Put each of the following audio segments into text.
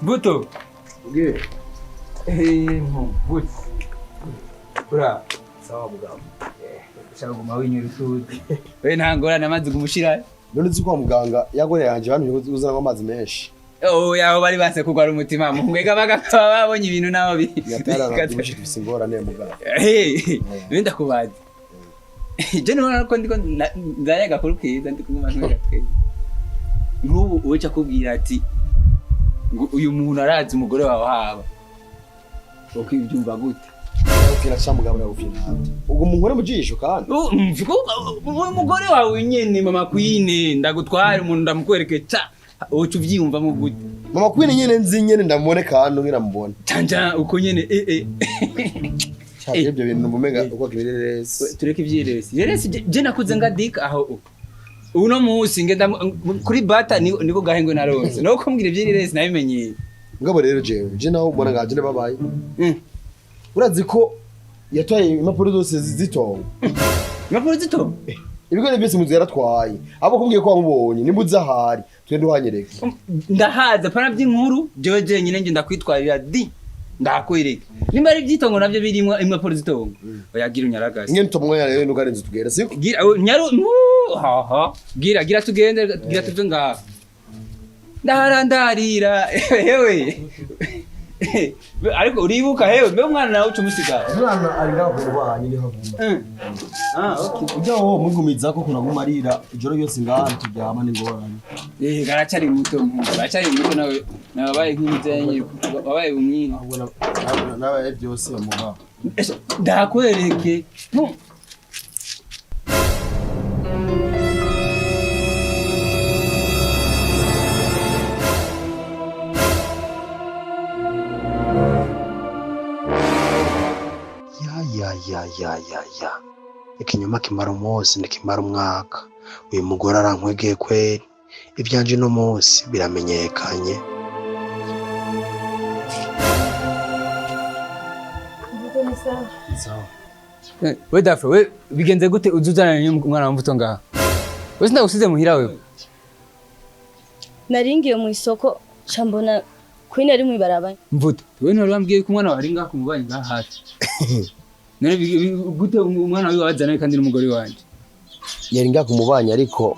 Buto. Nge. Buto. Ura. Sawa mugabo. Shaka guma winyura utuzi. We ntangorane amazi gumushira. None uzi kwa muganga yagore yanje bamye uzana amazi menshi. Oh yaho bari base kugwara umutima mwega bagakaba babonye ibintu naho bi. Yatara dufise ingorane mugabo. Wenda kubaza. Je none ko ndiko ndayaga kuri kwiza ndi kumwe n'abantu batwe. Nk'ubu uca kubwira ati uyu muntu arazi umugore wawe haba. Uko ibyumva gute? Ukira cha mugabo na ufina. Ugo munkore mujisho kandi. Umugore wawe nyene mama Queen ndagutwara umuntu ndamukwereke ta. Ucu vyiyumva mu gute? Mama Queen nyene nzi nyene ndamubone kandi ngira mubone. Tanja uko nyene Cyabye ibyo bintu mumenga uko kibirerese. Tureke ivyirese. Yerese je nakuze ngadika aho. Uno musi ngenda kuri bata niko gahengwe naronse. No kumbwira ivyirese nabimenye. Ngabo rero je naho ubona ngaje ne babaye. Urazi ko yatwaye impapuro zose zitonga. Impapuro zitonga? Ibigore byose muzi yaratwaye. Abo kumbwiye ko wamubonye nimbuze ahari. Twende uhanyereke. Ndahaza pana by'inkuru jewe nyine nge ndakwitwarira di. Ndakwereka. Nimba ari byitongo navyo birimwa impapuro zitonga. Oyagira unyaragase. Ngene tumwanya rero nugarenze tugera siko? Gira nyaru haha. Gira tugende gira tuve ngaha. Ndarandarira hewe. Ariko uribuka hewe mbe umwana nawe ucumusiga. Umwana ari ngaho kubanye niho aguma. Okay. Ujya wo mugumiza ko kunagumarira ijoro yose ngaha turyama n'ingorane. Garacari muto nawe nabaye nk'imizenyi babaye umwina. Nabaye byose mugabo. Ndakwereke. Ya. Ikinyoma kimara umunsi ndikimara umwaka. Uyu mugore arankwegeye kweri. Ivyanje no munsi biramenyekanye. We Dafro, we bigenze gute uzuzana n'umwana wa Mvuto ngaha? We sindagusize muhira wewe. Naringiye mu isoko cambona Queen ari mu ibarabara. Mvuto, we ntari wambwiye ko umwana wari ngaha kumubanye ngaha hafi. None gute umwana wawe wazana kandi n'umugore wanje? Yari ngaha kumubanye ariko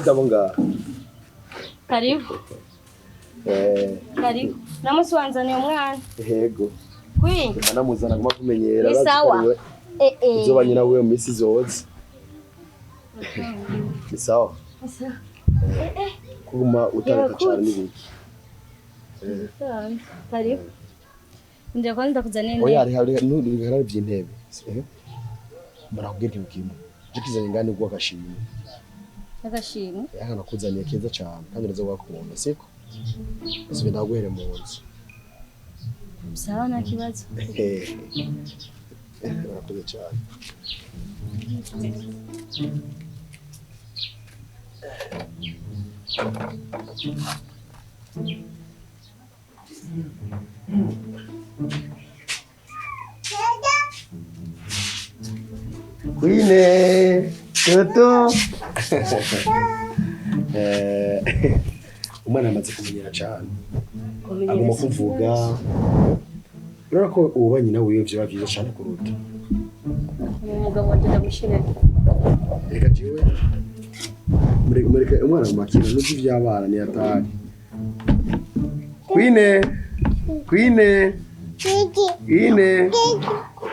Dabonga. Karibu. Karibu. Namusi wanzaniye umwana. Yego. Queen. Namuzana guma kumenyera. Ni sawa. Uzoba nyina wewe misi zoze. Ni sawa. Kuguma utareka cyane n'ibiki. Karibu. Ndio kwanza kuzania nini? Oya hari n'ibintu by'intebe. Murakubwira kimwe. Gikizanye ngani gwa kashimwe. Agashimwe. Yaka nakuzaniye keza cyane kandi uraza wakubona siko? Ese ndaguhere mu nzu. Sawa nta kibazo. Urakoze cyane. Queen, Toto. Umwana amaze kumenyera cyane. Agomba kuvuga. urabona ko ubanye nawe wiwe vyoba vyiza cane kuruta umugabo wanje ndamushimira reka jewe mureke umwana mu makina n'uzi ivy'abana ntiyatahe Kwine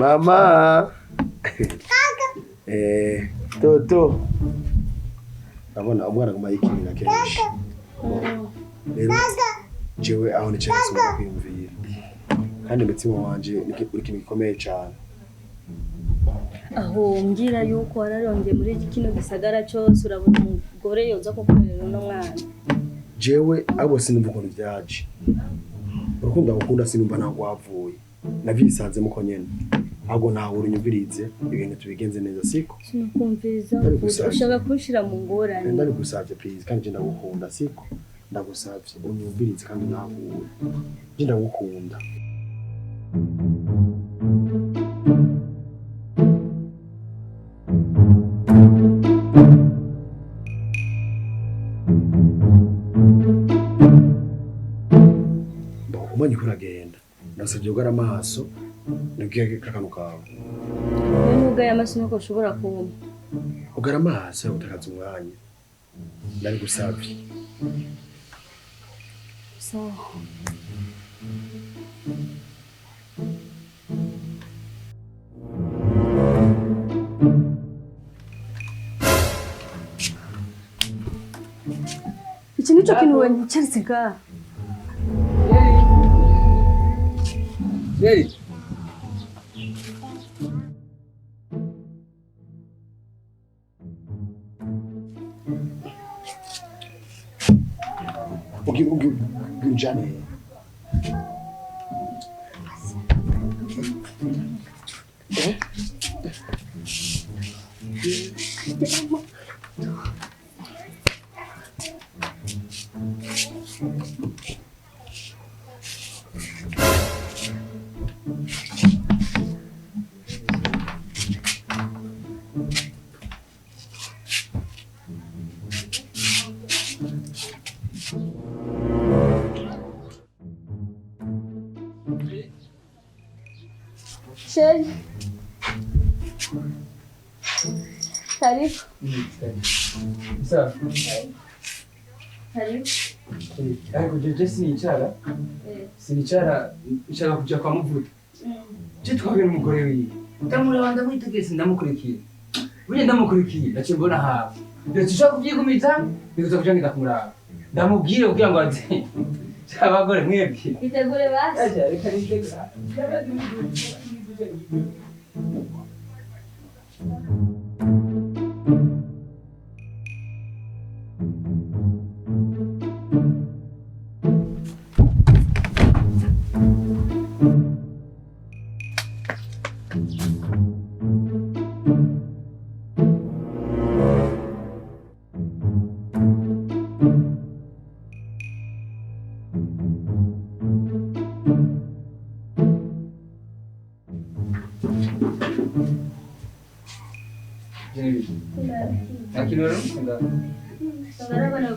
mama toto abona umwana aguma yikinira kenshi rero jewe aho nicaye nsubira kwiyumvira kandi umutima wanje uri ikintu gikomeye cane aho mbwira yuko wararongeye muri iki kino gisagara cyose urabona umugore yoza kukorera uno mwana jewe abo sinumva ukuntu vyaje urukundo agukunda sinumva ntabwo wavuye navyisanzemo ko nyene ahubwo nawe urunyumvirize ibintu tubigenze neza siko sinakumviriza ushaka kunshira mu ngorane ndabigusavye please kandi je ndagukunda siko ndagusavye unyumvirize kandi nawe je ndagukunda umanye kuragenda ndasabye ugara amaso nabwiye kakanu kawe nubwo aya maso nuko ushobora kumva ugara amaso utakaza umwanya ndabigusavye sawa iki nico kintu wanyicaritse ngaha Yeri. Ujane. Şey. Tarif. Sawa. Tarif. Ariko je sinicara. Sinicara nshaka kuja kwa Muvuta. Je twabera umugore wiwe. Ndamuraba ndamwitegese ndamukurikiye. Buje ndamukurikiye naciye mbona hafi. Ndetse ushaka kuvyigumiza bikuza kuja ndikamuraba. Ndamubwire kugira ngo ati abagore mwebwe. Itegure basi. Aja reka nitegura.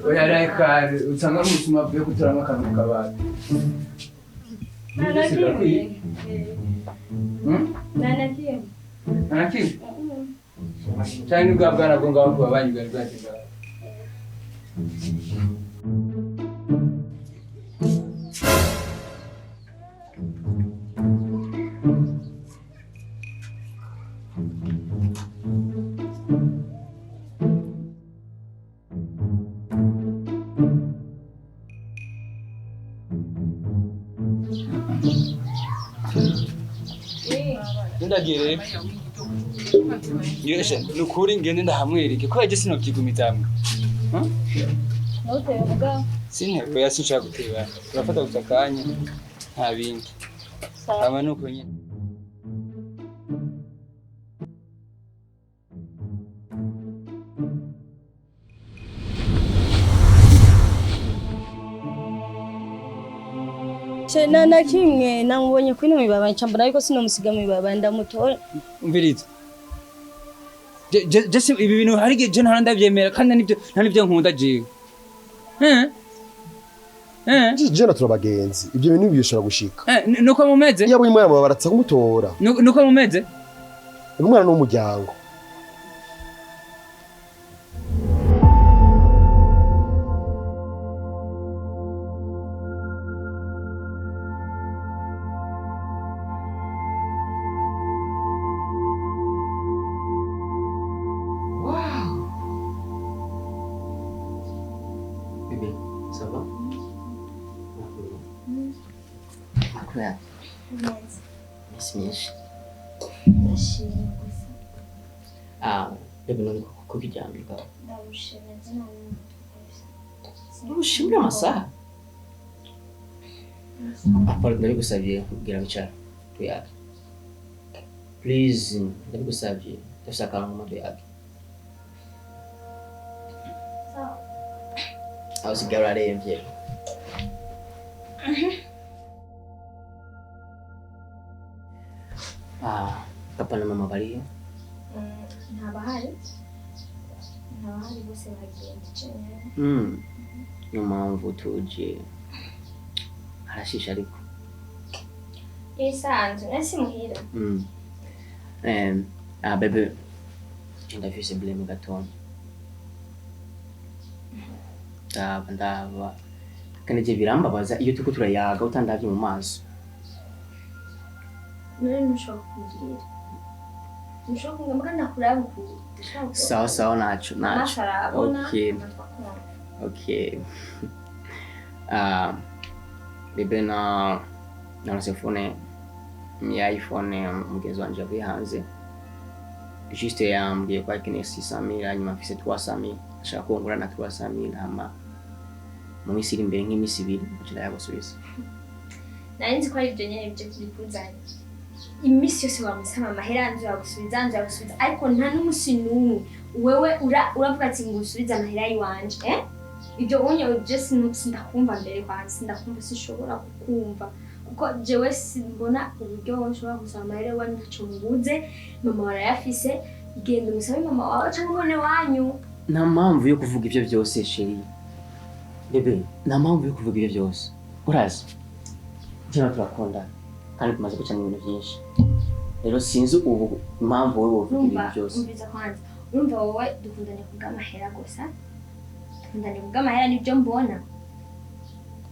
Oya usanga n'ubuzima bwe kuturamo akantu mu kabati. Nanakimwe? Cyane nibwo bwana bwo ngaho kuba banyigwa rwakinga. Ndagire yeshe nukuri ngende ndahamwereke ko yaje sinovyigumizamwe Noteye mugabo. sinteko yasinshaka guteba urafata gusa kanya nta bindi ama nuko nyine Chena na kimwe namubonye kwino mibaba ncambona ariko sinomusiga mibaba ndamutora. umviriza je ibi bintu hari je ntara ndavyemera kandi nta nivyo nkunda jewe jena turabagenzi ibyo bintu bishobora gushika nuko mumeze yabo imwe baratsa kumutora nuko mumeze umwana n'umuryango Messi. Bebe none kukiryamye ngaho. Urushimira amasaha. Apart ndabigusabye kugira bicara tuyage. Please ndabigusabye ndashaka ngo tuyage. Aho sigara aremvye. Papa na mama bariyo? Ntabahari bose bagenda cyane. Niyo mpamvu tuje harashisha ariko. Isanzwe nasi muhira. Bebe ndafise blame gatondo. Ndaba kandi je birambabaza iyo tuko turayaga utandavye mu maso. None ntushobora kumbwira. Ntushobora kumbwira nakuraba ku. Sawa nacho. Okay. Bebe na telefone ya iPhone mugezi wanje avuye hanze. Juste yambwiye ko akeneye 600,000 hanyuma mfise 300,000 ashaka kungura na 300,000 hama mu minsi iri imbere nk'imisi 2 ngira yagusubiza. Nzi ko ari ibyo nyene byo kubikuzanya. Imisi yose wamusaba amahera nzi yagusubiza ariko nta n'umusi n'umwe wewe uravuga ati ngo usubize amahera yiwanje ibyo unye just sindakumva mbere kwa sindakumva sishobora kukumva kuko jewe simbona uburyo woshobora gusaba amahera wanje ntacyo mubuze mama warayafise igenda umusabe mama wawe cyangwa umwana wanyu nta mpamvu yo kuvuga ibyo byose sheri bebe nta mpamvu yo kuvuga ibyo byose urazi jena turakunda kandi tumaze gucana ibintu byinshi rero sinzi ubu impamvu wowe uvuga ibintu byose urumva wowe dukundanye kubw'amahera gusa dukundanye kubw'amahera nibyo mbona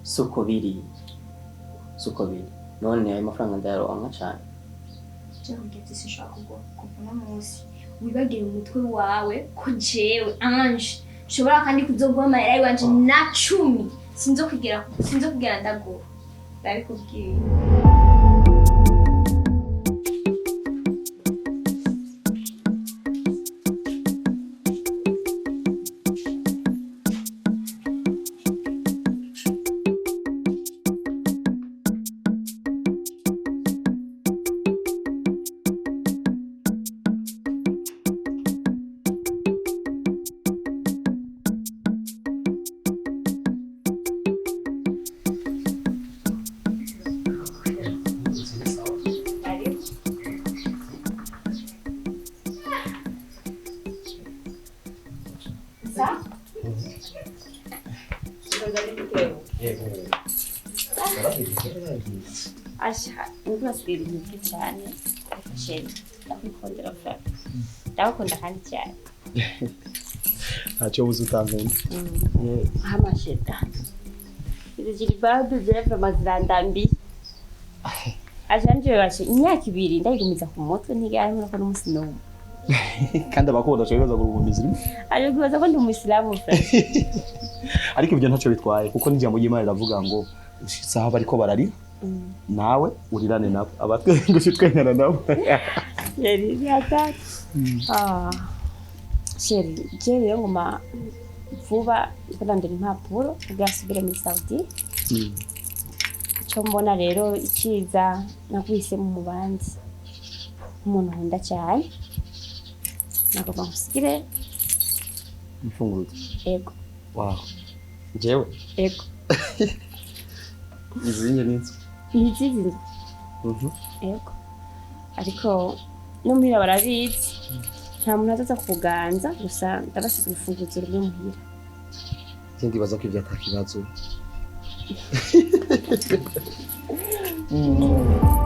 suko biri none ayo mafaranga ndayaronka cyane cyangwa ngeze sinshobora kuvuna munsi wibagire umutwe wawe ko jewe Ange nshobora kandi kuzoguha amahera yiwanje na 10 sinzokugera ndaguha babikubwiye Ntiwasubire inyuma cyane sheri ndakukundira fata ndakunda kandi cyane ntacyo buze utangana hamasheda iziri bado zeva mazirandambi ajanje washe imyaka 2 ndayigumiza ku mutwe ntigari muri ko n'umusino kandi abakunda cyo kurugumiza ari kubaza ko ndi umuislamu ariko ibyo ntacyo bitwaye kuko n'ijambo y'Imana riravuga ngo saha bariko barari nawe urirane nabo abatwengushye twenyana nabo yeri yata sheri jeri ngoma vuba ndandira impapuro ugasubira muri Saudi cyo mbona rero ikiza nakwise mu bandi umuntu nkunda cyane nagomba gusigire mfunguro ego wow jewe ego izinye n'inzu ego ariko no muhira barabizi nta muntu azaza kuganza gusa ndabasiga urufunguzo rwo muhira ndibaza ko ibyo atakibazo Mm.